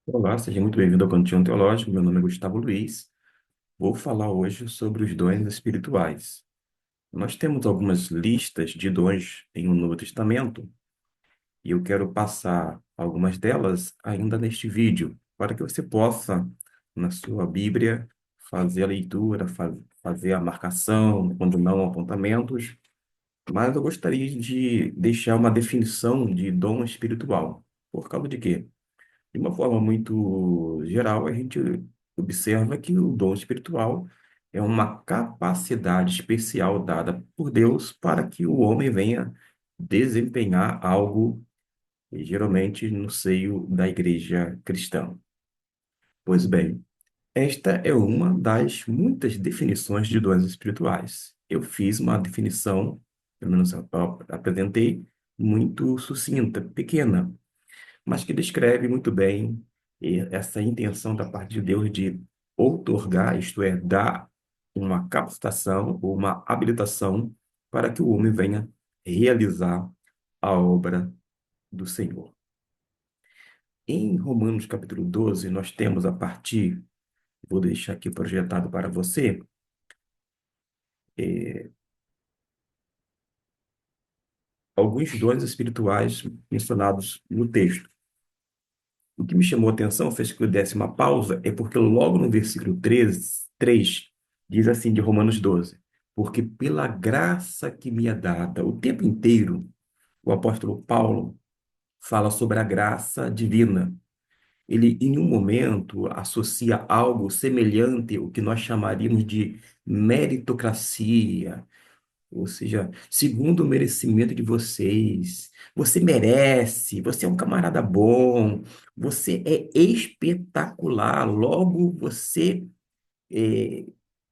Olá, seja muito bem-vindo ao Cantinho Teológico. Meu nome é Gustavo Luiz. Vou falar hoje sobre os dons espirituais. Nós temos algumas listas de dons em um Novo Testamento e eu quero passar algumas delas ainda neste vídeo, para que você possa, na sua Bíblia, fazer a leitura, fazer a marcação, quando não apontamentos. Mas eu gostaria de deixar uma definição de dom espiritual. Por causa de quê? De uma forma muito geral, a gente observa que o dom espiritual é uma capacidade especial dada por Deus para que o homem venha desempenhar algo, geralmente no seio da igreja cristã. Pois bem, esta é uma das muitas definições de dons espirituais. Eu fiz uma definição, pelo menos eu apresentei, muito sucinta, pequena, mas que descreve muito bem essa intenção da parte de Deus de outorgar, isto é, dar uma capacitação ou uma habilitação para que o homem venha realizar a obra do Senhor. Em Romanos capítulo 12, nós temos a partir, vou deixar aqui projetado para você, eh, alguns dons espirituais mencionados no texto. O que me chamou a atenção, fez que eu desse uma pausa, é porque logo no versículo 3 diz assim de Romanos 12: porque pela graça que me é dada, o tempo inteiro, o apóstolo Paulo fala sobre a graça divina. Ele, em um momento, associa algo semelhante ao que nós chamaríamos de meritocracia, ou seja, segundo o merecimento de vocês, você merece, você é um camarada bom, você é espetacular, logo você eh,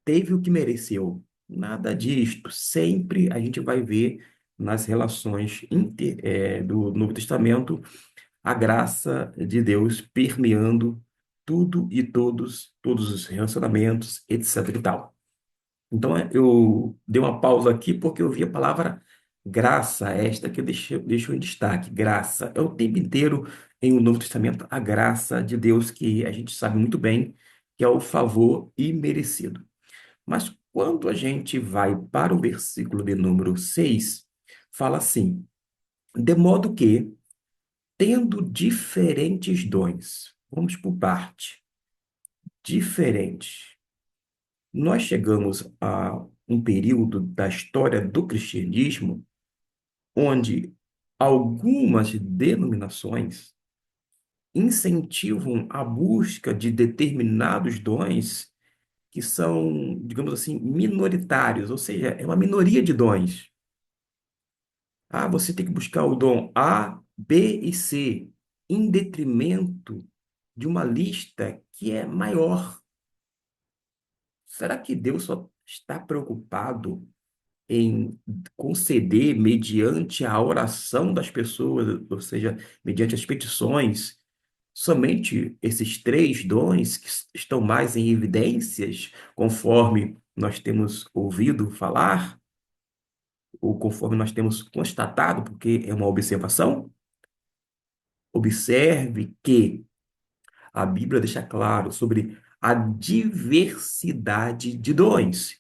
teve o que mereceu. Nada disto. Sempre a gente vai ver nas relações do Novo Testamento a graça de Deus permeando tudo e todos, todos os relacionamentos, etc. e tal. Então, eu dei uma pausa aqui porque eu vi a palavra graça, esta que eu deixo em destaque. Graça. É o tempo inteiro em o Novo Testamento a graça de Deus, que a gente sabe muito bem que é o favor imerecido. Mas quando a gente vai para o versículo de número 6, fala assim: de modo que, tendo diferentes dons, vamos por parte, diferentes. Nós chegamos a um período da história do cristianismo onde algumas denominações incentivam a busca de determinados dons que são, digamos assim, minoritários, ou seja, é uma minoria de dons. Ah, você tem que buscar o dom A, B e C, em detrimento de uma lista que é maior. Será que Deus só está preocupado em conceder mediante a oração das pessoas, ou seja, mediante as petições, somente esses três dons que estão mais em evidências, conforme nós temos ouvido falar, ou conforme nós temos constatado, porque é uma observação? Observe que a Bíblia deixa claro sobre a diversidade de dons.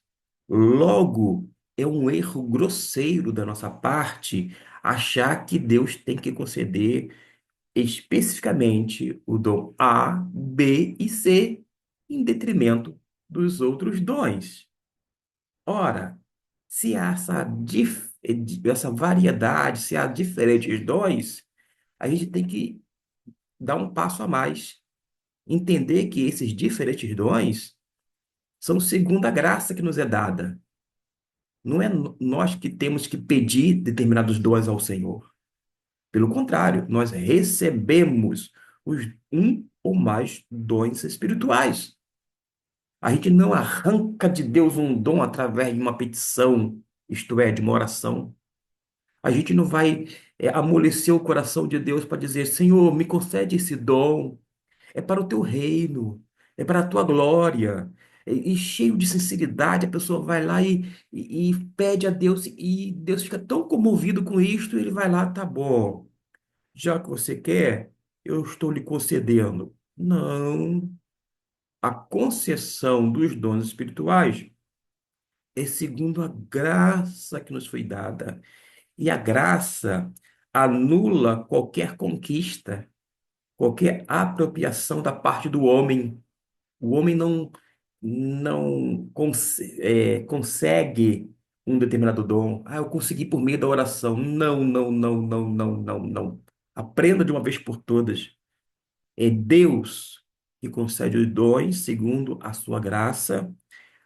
Logo, é um erro grosseiro da nossa parte achar que Deus tem que conceder especificamente o dom A, B e C em detrimento dos outros dons. Ora, se há essa variedade, se há diferentes dons, a gente tem que dar um passo a mais, entender que esses diferentes dons são segundo a graça que nos é dada. Não é nós que temos que pedir determinados dons ao Senhor. Pelo contrário, nós recebemos um ou mais dons espirituais. A gente não arranca de Deus um dom através de uma petição, isto é, de uma oração. A gente não vai amolecer o coração de Deus para dizer: Senhor, me concede esse dom. É para o teu reino, é para a tua glória. E cheio de sinceridade, a pessoa vai lá e pede a Deus, e Deus fica tão comovido com isto, ele vai lá, tá bom, já que você quer, eu estou lhe concedendo. Não. A concessão dos dons espirituais é segundo a graça que nos foi dada. E a graça anula qualquer conquista, qualquer apropriação da parte do homem. O homem não consegue um determinado dom. Ah, eu consegui por meio da oração. Não, não, não, não, não, não, não. Aprenda de uma vez por todas. É Deus que concede os dons segundo a sua graça.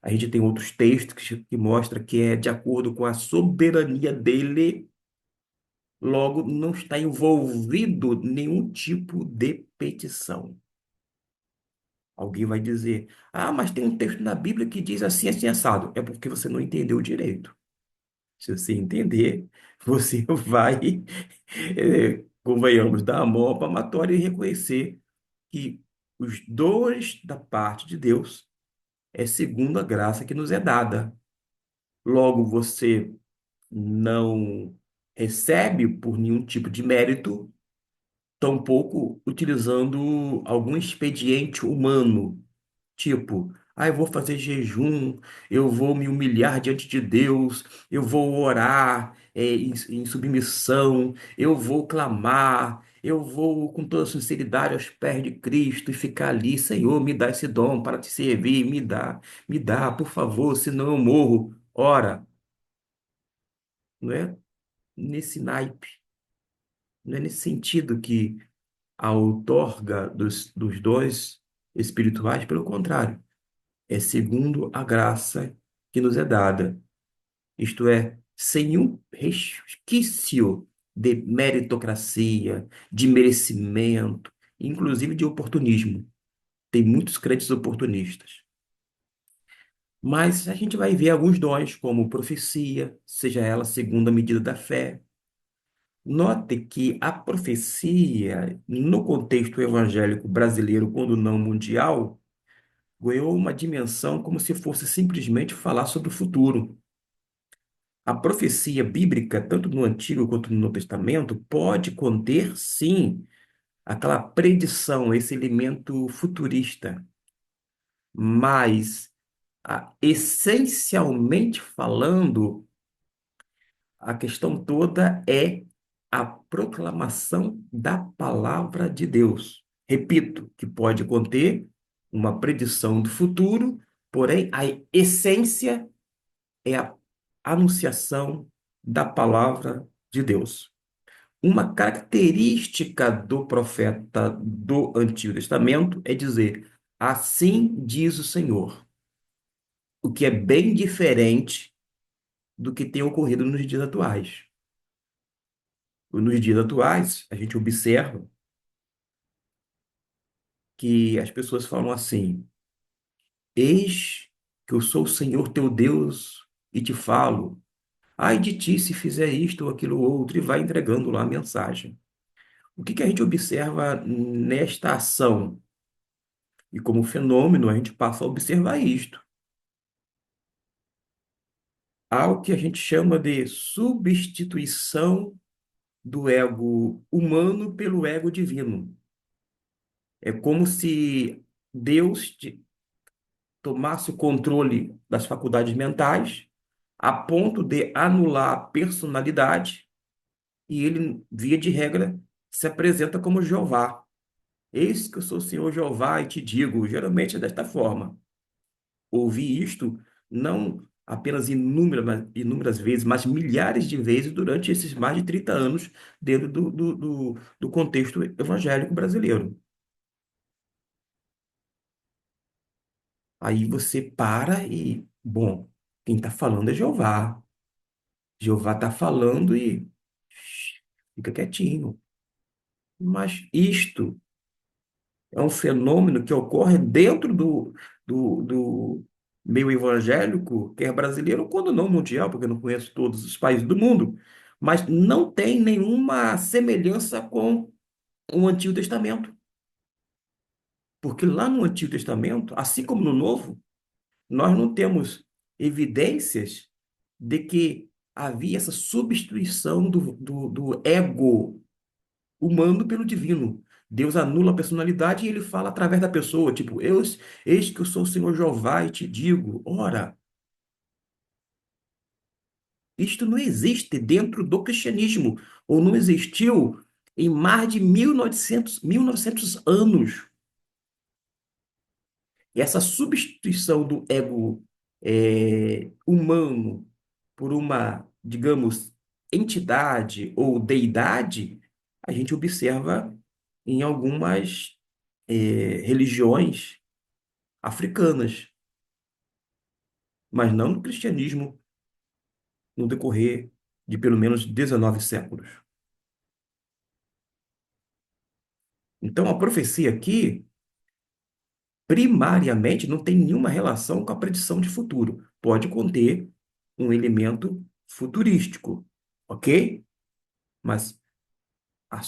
A gente tem outros textos que mostram que é de acordo com a soberania dele, logo não está envolvido nenhum tipo de petição. Alguém vai dizer, ah, mas tem um texto na Bíblia que diz assim, assim, assado. É porque você não entendeu direito. Se você entender, você vai, convenhamos, dar a mão à palmatória e reconhecer que os dons da parte de Deus é segundo a graça que nos é dada. Logo, você não recebe por nenhum tipo de mérito, tampouco utilizando algum expediente humano, tipo, ah, eu vou fazer jejum, eu vou me humilhar diante de Deus, eu vou orar em submissão, eu vou clamar, eu vou com toda sinceridade aos pés de Cristo e ficar ali, Senhor, me dá esse dom para te servir, me dá, por favor, senão eu morro. Ora, não é nesse naipe, não é nesse sentido que a outorga dos dons espirituais, pelo contrário, é segundo a graça que nos é dada, isto é, sem um resquício de meritocracia, de merecimento, inclusive de oportunismo. Tem muitos crentes oportunistas. Mas a gente vai ver alguns dons, como profecia, seja ela segundo a medida da fé. Note que a profecia, no contexto evangélico brasileiro, quando não mundial, ganhou uma dimensão como se fosse simplesmente falar sobre o futuro. A profecia bíblica, tanto no Antigo quanto no Novo Testamento, pode conter, sim, aquela predição, esse elemento futurista, mas, essencialmente falando, a questão toda é a proclamação da palavra de Deus. Repito, que pode conter uma predição do futuro, porém a essência é a anunciação da palavra de Deus. Uma característica do profeta do Antigo Testamento é dizer: assim diz o Senhor, o que é bem diferente do que tem ocorrido nos dias atuais. Nos dias atuais, a gente observa que as pessoas falam assim: eis que eu sou o Senhor teu Deus e te falo. Ai de ti se fizer isto ou aquilo outro, e vai entregando lá a mensagem. O que que a gente observa nesta ação? E como fenômeno, a gente passa a observar isto. Há o que a gente chama de substituição do ego humano pelo ego divino. É como se Deus tomasse o controle das faculdades mentais a ponto de anular a personalidade e ele, via de regra, se apresenta como Jeová. Eis que eu sou o Senhor Jeová e te digo, geralmente é desta forma. Ouvi isto não apenas inúmeras vezes, mas milhares de vezes durante esses mais de 30 anos dentro do contexto evangélico brasileiro. Aí você para e, bom, quem está falando é Jeová. Jeová está falando e fica quietinho. Mas isto é um fenômeno que ocorre dentro do meio evangélico, quer brasileiro, quando não mundial, porque eu não conheço todos os países do mundo, mas não tem nenhuma semelhança com o Antigo Testamento. Porque lá no Antigo Testamento, assim como no Novo, nós não temos evidências de que havia essa substituição do ego humano pelo divino. Deus anula a personalidade e ele fala através da pessoa, tipo, eis que eu sou o Senhor Jeová e te digo, ora, isto não existe dentro do cristianismo, ou não existiu em mais de 1900 anos. E essa substituição do ego humano por uma, digamos, entidade ou deidade, a gente observa em algumas religiões africanas, mas não no cristianismo no decorrer de pelo menos 19 séculos. Então, a profecia aqui, primariamente, não tem nenhuma relação com a predição de futuro. Pode conter um elemento futurístico, ok? Mas a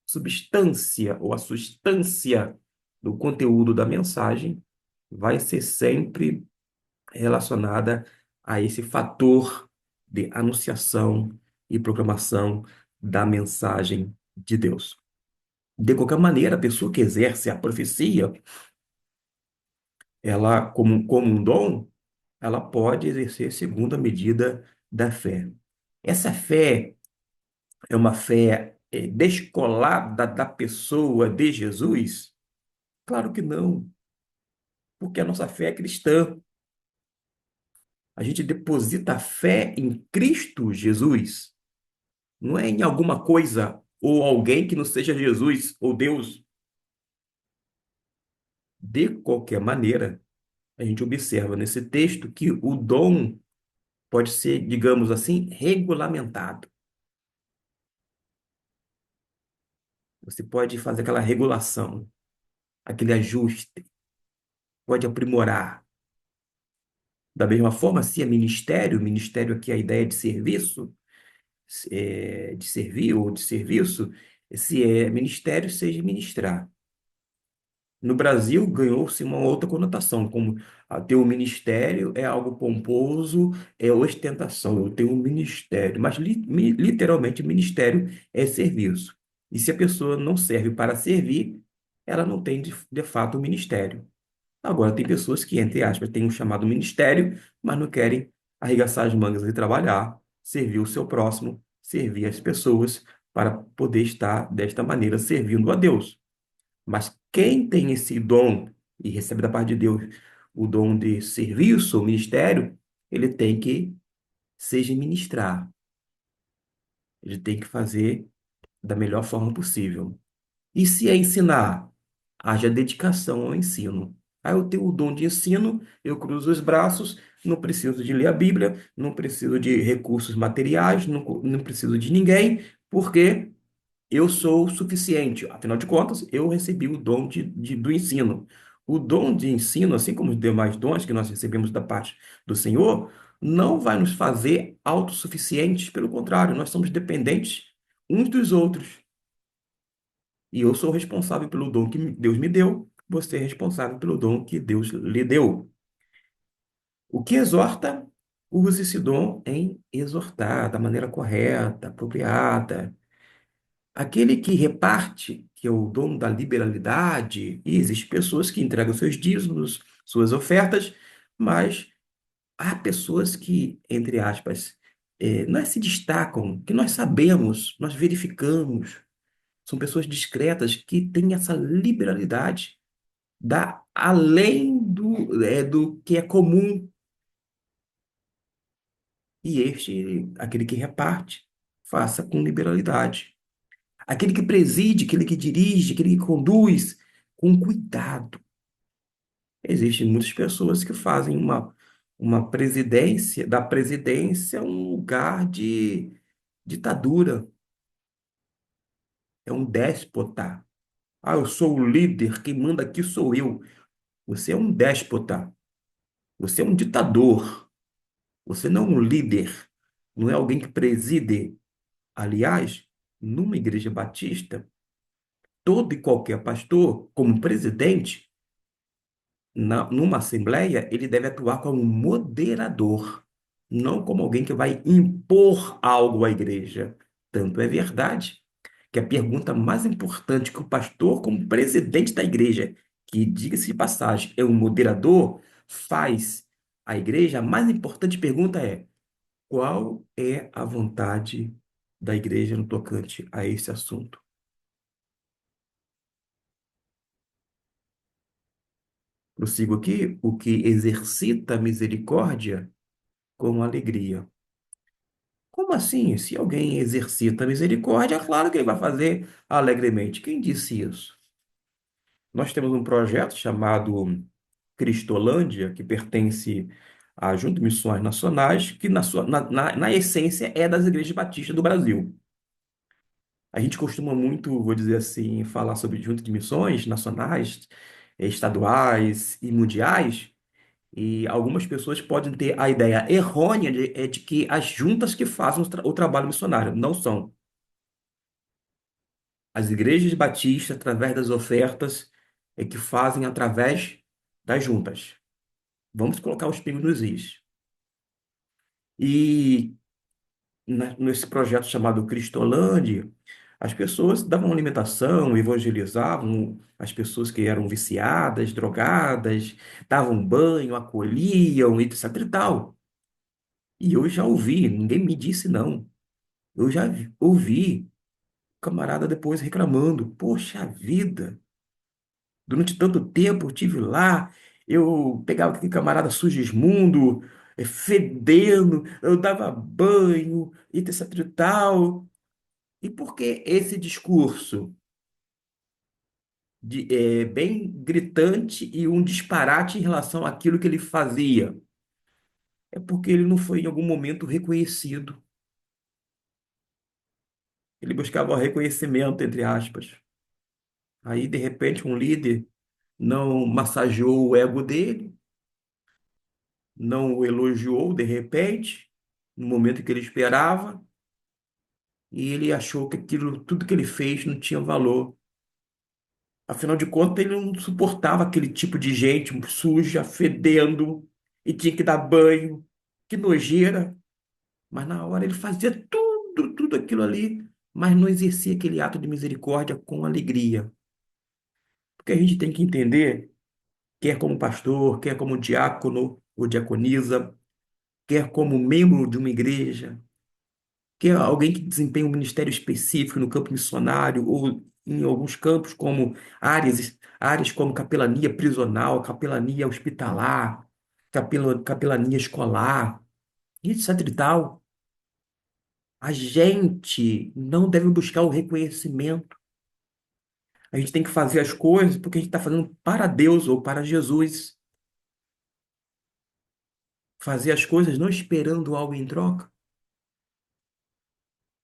substância ou a substância do conteúdo da mensagem vai ser sempre relacionada a esse fator de anunciação e proclamação da mensagem de Deus. De qualquer maneira, a pessoa que exerce a profecia, ela, como um dom, ela pode exercer segundo a medida da fé. Essa fé é uma fé descolada da pessoa de Jesus? Claro que não, porque a nossa fé é cristã. A gente deposita a fé em Cristo Jesus, não é em alguma coisa ou alguém que não seja Jesus ou Deus. De qualquer maneira, a gente observa nesse texto que o dom pode ser, digamos assim, regulamentado. Você pode fazer aquela regulação, aquele ajuste, pode aprimorar. Da mesma forma, se é ministério, ministério aqui é a ideia de serviço, de servir ou de serviço, se é ministério, seja ministrar. No Brasil, ganhou-se uma outra conotação, como ter um ministério é algo pomposo, é ostentação. Eu tenho um ministério, mas literalmente ministério é serviço. E se a pessoa não serve para servir, ela não tem de fato um ministério. Agora, tem pessoas que, entre aspas, têm um chamado ministério, mas não querem arregaçar as mangas e trabalhar, servir o seu próximo, servir as pessoas, para poder estar desta maneira servindo a Deus. Mas quem tem esse dom e recebe da parte de Deus o dom de serviço ou ministério, ele tem que seja ministrar, ele tem que fazer da melhor forma possível. E se é ensinar, haja dedicação ao ensino. Ah, eu tenho o dom de ensino, eu cruzo os braços, não preciso de ler a Bíblia, não preciso de recursos materiais, não preciso de ninguém, porque eu sou o suficiente. Afinal de contas, eu recebi o dom do ensino. O dom de ensino, assim como os demais dons que nós recebemos da parte do Senhor, não vai nos fazer autossuficientes. Pelo contrário, nós somos dependentes uns dos outros. E eu sou responsável pelo dom que Deus me deu, você é responsável pelo dom que Deus lhe deu. O que exorta, use esse dom em exortar da maneira correta, apropriada. Aquele que reparte, que é o dono da liberalidade, e existem pessoas que entregam seus dízimos, suas ofertas, mas há pessoas que, entre aspas, não se destacam, que nós sabemos, nós verificamos, são pessoas discretas que têm essa liberalidade, dá além do que é comum, e aquele que reparte, faça com liberalidade. Aquele que preside, aquele que dirige, aquele que conduz, com cuidado. Existem muitas pessoas que fazem uma presidência, da presidência um lugar de ditadura, é um déspota. Ah, eu sou o líder, quem manda aqui sou eu. Você é um déspota, você é um ditador, você não é um líder, não é alguém que preside. Aliás, numa igreja batista, todo e qualquer pastor, como presidente, numa assembleia, ele deve atuar como moderador, não como alguém que vai impor algo à igreja. Tanto é verdade que a pergunta mais importante que o pastor, como presidente da igreja, que, diga-se de passagem, é um moderador, faz à igreja, a mais importante pergunta é: qual é a vontade da igreja no tocante a esse assunto? Prossigo aqui: o que exercita a misericórdia com alegria. Como assim? Se alguém exercita a misericórdia, é claro que ele vai fazer alegremente. Quem disse isso? Nós temos um projeto chamado Cristolândia, que pertence à Junta de Missões Nacionais, que na essência é das igrejas batistas do Brasil. A gente costuma muito, vou dizer assim, falar sobre Junta de Missões nacionais, estaduais e mundiais, e algumas pessoas podem ter a ideia errônea de que as juntas que fazem o trabalho missionário. Não são. As igrejas batistas, através das ofertas, é que fazem através das juntas. Vamos colocar os pingos nos is. E nesse projeto chamado Cristolândia, as pessoas davam alimentação, evangelizavam as pessoas que eram viciadas, drogadas, davam banho, acolhiam, etc e tal. E eu já ouvi, ninguém me disse não. Eu já ouvi camarada depois reclamando: poxa vida, durante tanto tempo eu tive lá, eu pegava aquele camarada sujo-esmundo, fedendo, eu dava banho, e etc e tal. E por que esse discurso bem gritante e um disparate em relação àquilo que ele fazia? É porque ele não foi em algum momento reconhecido. Ele buscava o reconhecimento, entre aspas. Aí, de repente, um líder não massageou o ego dele, não o elogiou de repente, no momento que ele esperava, e ele achou que aquilo, tudo que ele fez não tinha valor. Afinal de contas, ele não suportava aquele tipo de gente suja, fedendo, e tinha que dar banho, que nojeira. Mas na hora ele fazia tudo aquilo ali, mas não exercia aquele ato de misericórdia com alegria. Porque a gente tem que entender, quer como pastor, quer como diácono ou diaconisa, quer como membro de uma igreja, quer alguém que desempenha um ministério específico no campo missionário ou em alguns campos como áreas como capelania prisional, capelania hospitalar, capelania escolar, etc e tal. A gente não deve buscar o reconhecimento. A gente tem que fazer as coisas porque a gente está fazendo para Deus ou para Jesus. Fazer as coisas não esperando algo em troca,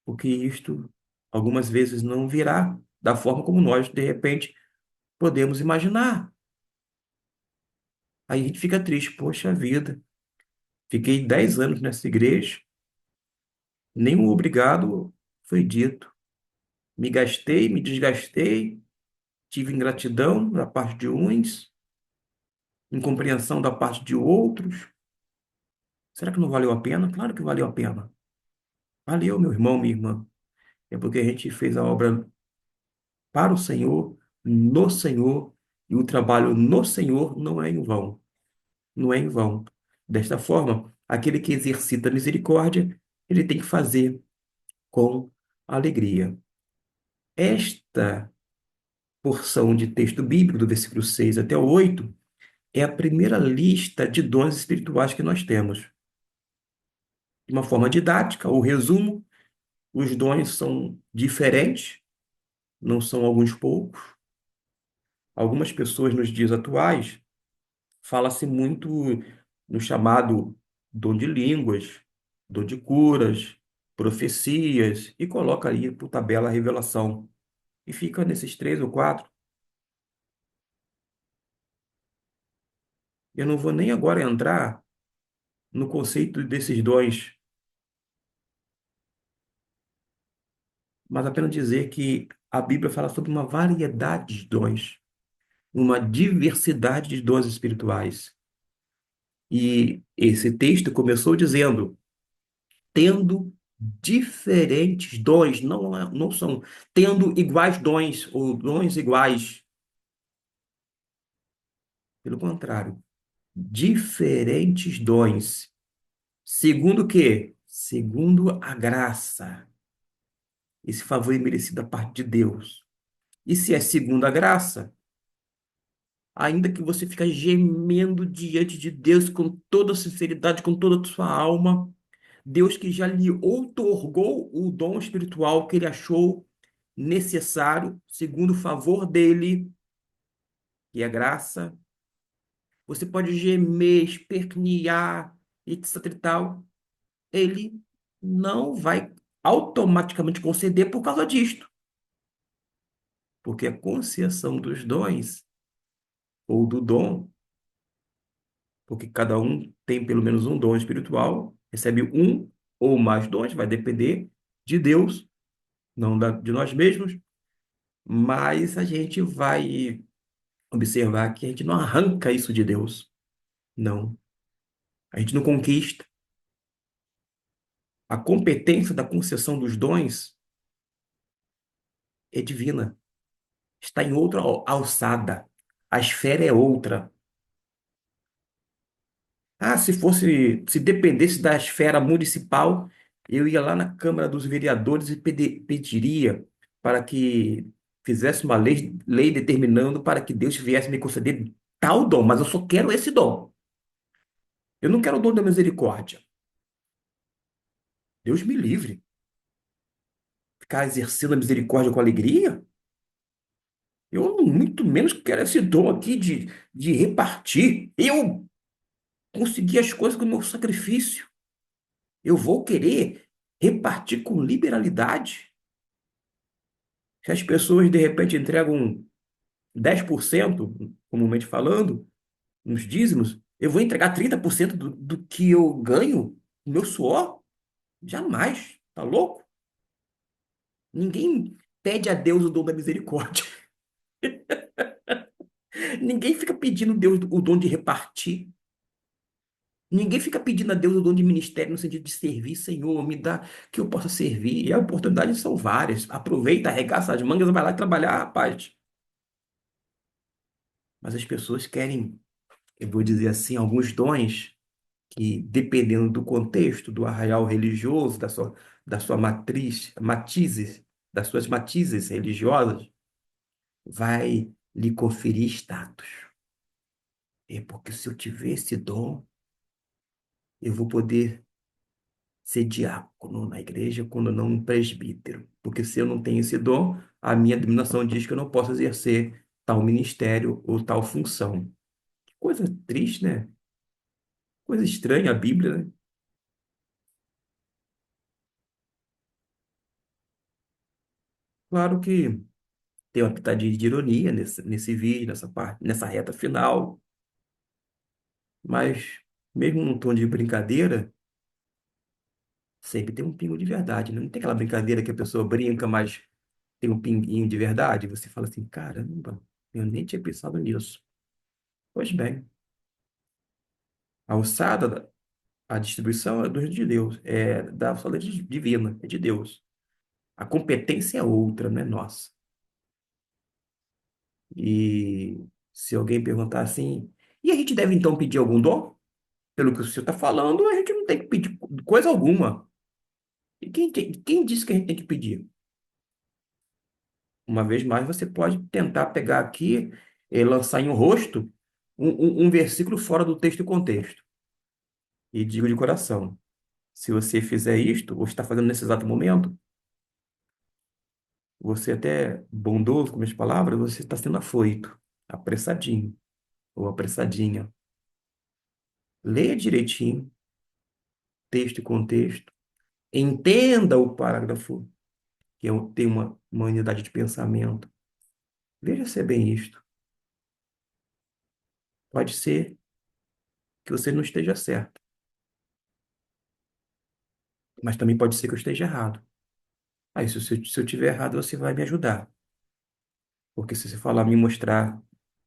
porque isto algumas vezes não virá da forma como nós, de repente, podemos imaginar. Aí a gente fica triste, poxa vida, fiquei 10 anos nessa igreja, nenhum obrigado foi dito. Me gastei, me desgastei, tive ingratidão da parte de uns, incompreensão da parte de outros. Será que não valeu a pena? Claro que valeu a pena. Valeu, meu irmão, minha irmã. É porque a gente fez a obra para o Senhor, no Senhor, e o trabalho no Senhor não é em vão. Não é em vão. Desta forma, aquele que exercita a misericórdia, ele tem que fazer com alegria. Esta porção de texto bíblico, do versículo 6 até o 8, é a primeira lista de dons espirituais que nós temos. De uma forma didática, o resumo: os dons são diferentes, não são alguns poucos. Algumas pessoas nos dias atuais fala-se muito no chamado dom de línguas, dom de curas, profecias, e coloca aí por tabela a revelação. E fica nesses três ou quatro. Eu não vou nem agora entrar no conceito desses dons, mas apenas dizer que a Bíblia fala sobre uma variedade de dons, uma diversidade de dons espirituais. E esse texto começou dizendo: tendo diferentes dons, não, não são tendo iguais dons ou dons iguais. Pelo contrário, diferentes dons. Segundo o quê? Segundo a graça. Esse favor é merecido da parte de Deus. E se é segundo a graça, ainda que você fique gemendo diante de Deus com toda a sinceridade, com toda a sua alma, Deus que já lhe outorgou o dom espiritual que ele achou necessário, segundo o favor dele, que é a graça, você pode gemer, espernear, etc e tal, ele não vai automaticamente conceder por causa disto, porque a concessão dos dons ou do dom, porque cada um tem pelo menos um dom espiritual, recebe um ou mais dons, vai depender de Deus, não de nós mesmos, mas a gente vai observar que a gente não arranca isso de Deus, não. A gente não conquista. A competência da concessão dos dons é divina, está em outra alçada. A esfera é outra. Ah, se dependesse da esfera municipal, eu ia lá na Câmara dos Vereadores e pediria para que fizesse uma lei determinando para que Deus viesse me conceder tal dom, mas eu só quero esse dom. Eu não quero o dom da misericórdia. Deus me livre. Ficar exercendo a misericórdia com alegria? Eu muito menos quero esse dom aqui de repartir. Eu consegui as coisas com o meu sacrifício. Eu vou querer repartir com liberalidade. Se as pessoas de repente entregam 10%, comumente falando, nos dízimos, eu vou entregar 30% do que eu ganho, no meu suor? Jamais. Tá louco? Ninguém pede a Deus o dom da misericórdia. Ninguém fica pedindo a Deus o dom de repartir. Ninguém fica pedindo a Deus o dom de ministério no sentido de servir, Senhor, me dá que eu possa servir. E as oportunidades são várias. Aproveita, arregaça as mangas, vai lá trabalhar, rapaz. Mas as pessoas querem, eu vou dizer assim, alguns dons que, dependendo do contexto, do arraial religioso, da sua matizes, das suas matizes religiosas, vai lhe conferir status. É porque se eu tiver esse dom, eu vou poder ser diácono na igreja quando não um presbítero. Porque se eu não tenho esse dom, a minha denominação diz que eu não posso exercer tal ministério ou tal função. Que coisa triste, né? Coisa estranha a Bíblia, né? Claro que tem uma pitadinha de ironia nesse vídeo, nessa parte, nessa reta final, mas mesmo num tom de brincadeira, sempre tem um pingo de verdade, né? Não tem aquela brincadeira que a pessoa brinca, mas tem um pinguinho de verdade. Você fala assim, caramba, eu nem tinha pensado nisso. Pois bem, a alçada, a distribuição é do de Deus, é da alçada divina, é de Deus. A competência é outra, não é nossa. E se alguém perguntar assim, e a gente deve então pedir algum dom? Pelo que o senhor está falando, a gente não tem que pedir coisa alguma. E quem disse que a gente tem que pedir? Uma vez mais, você pode tentar pegar aqui e lançar em um rosto um versículo fora do texto e contexto. E digo de coração, se você fizer isto, ou está fazendo nesse exato momento, você é até bondoso com as palavras, você está sendo afoito, apressadinho ou apressadinha. Leia direitinho, texto e contexto. Entenda o parágrafo, que tem uma unidade de pensamento. Veja se é bem isto. Pode ser que você não esteja certo, mas também pode ser que eu esteja errado. Aí, se eu tiver errado, você vai me ajudar. Porque se você falar, me mostrar,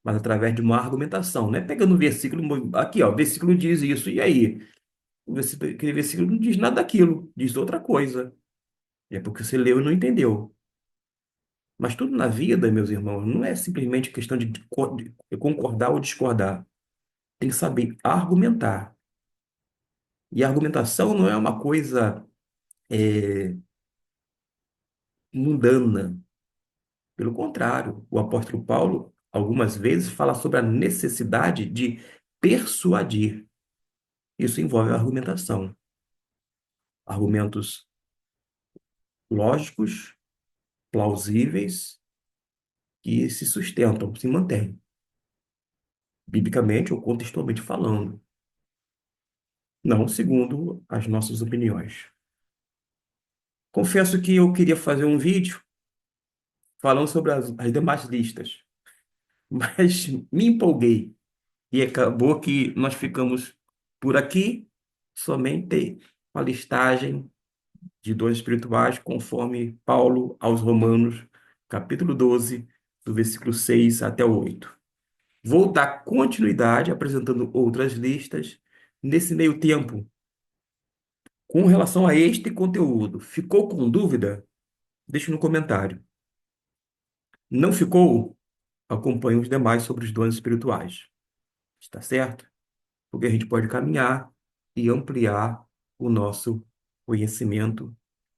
mas através de uma argumentação, não é pegando o versículo, aqui, ó, o versículo diz isso, e aí? Aquele versículo não diz nada daquilo, diz outra coisa. E é porque você leu e não entendeu. Mas tudo na vida, meus irmãos, não é simplesmente questão de concordar ou discordar. Tem que saber argumentar. E a argumentação não é uma coisa é, mundana. Pelo contrário, o apóstolo Paulo, algumas vezes, fala sobre a necessidade de persuadir. Isso envolve a argumentação. Argumentos lógicos, plausíveis, que se sustentam, se mantêm, biblicamente ou contextualmente falando, não segundo as nossas opiniões. Confesso que eu queria fazer um vídeo falando sobre as demais listas, mas me empolguei e acabou que nós ficamos por aqui somente com a listagem de dons espirituais, conforme Paulo aos Romanos, capítulo 12, do versículo 6 até o 8. Vou dar continuidade apresentando outras listas. Nesse meio tempo, com relação a este conteúdo, ficou com dúvida? Deixe no comentário. Não ficou? Acompanhe os demais sobre os dons espirituais. Está certo? Porque a gente pode caminhar e ampliar o nosso conhecimento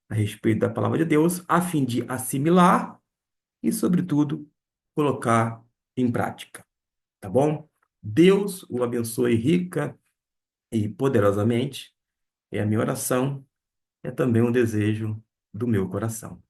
a respeito da palavra de Deus, a fim de assimilar e, sobretudo, colocar em prática. Tá bom? Deus o abençoe rica e poderosamente. É a minha oração, é também um desejo do meu coração.